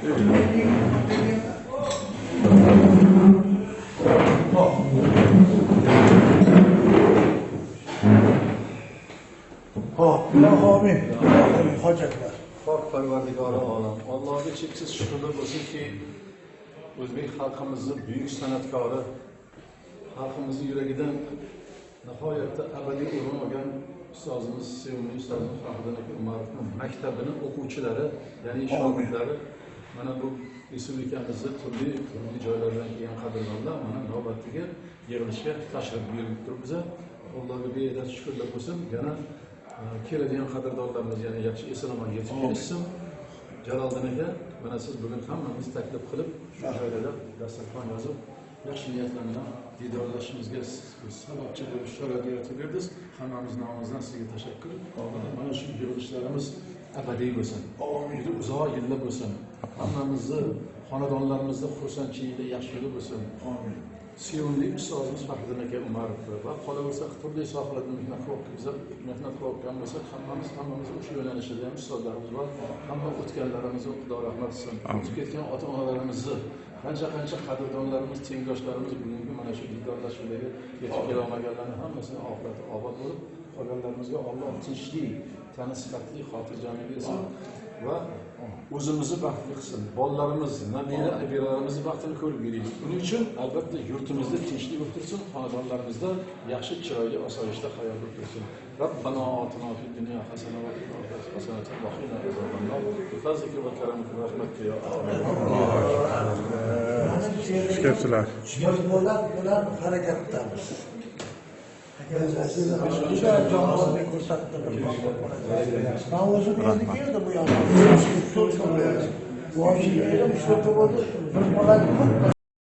Amin. Hojatlar. Pok Parvardigori olam. Allohga cheksiz shukrlar bo'lsinki, o'zbek xalqimizning buyuk san'atkori, xalqimizning yuragidan nihoyatda abadiy o'rin olgan ustozimiz, sevimli ustozimiz Faxriddin aka Umarovning maktabini o'quvchilari, ya'ni shogirdlari mana bu respublikamizda turli joylardan kelgan qadrdonlar mana navbatdagi yig'ilishga tashrif buyurib turibmiz. Allohga beadad shukrlar bo'lsin. Yana keladigan qadrdonlarimiz yana yaxshi eson-omon yetib kelishsin. Jaloliddin aka, mana siz bugun hammamiz taklif qilib, shu joylarda dasturxon yozib, yaxshi niyatlar bilan didorlashimizga sababchi bo'lib sharoit yaratib berdingiz. Hammamiz nomimizdan sizga tashakkur. Mana shu yig'ilishlarimiz abadiy bo'lsin. Juda uzoq yillar bo'lsin. Hammamizni xonadonlarimizda xursandchilikda yaxshi yillar bo'lsin. Amin. Sevimli ustozimiz Faxriddin aka Umarov va qolaversa turli sohalarda mehnat qilayotgan bo'lsak, hammamiz o'sha yo'nalishda ham ustozlarimiz bor. Hamma o'tganlarimizga Xudo rahmat qilsin. O'tib ketgan ota-onalarimizni, qancha qadrdonlarimiz, tengdoshlarimiz bugungi mana shu didorlashuvlarga yetib kela olmaganlarning hammasini oxirati obod bo'lib, qolganlarimizga Alloh tinchlik, tana sifatli xotirjamlik bersin va o'zimizni baxtli qilsin. Bolalarimiz, nabira-abiralarimizni baxtini ko'rib yuraylik. Buning uchun albatta yurtimizda tinchlik bo'lib tursin, xonadonlarimizda yaxshi, chiroyli, osoyishta hayot bo'lib tursin. Robbana atina fid dunya hasanatan va fil oxirati hasanatan va qina azobannar. Bi fazlika va karamika va rahmatika ya Shukr. Bular harakatdamiz. Ben uzun gözüküyordu bu yana. Bu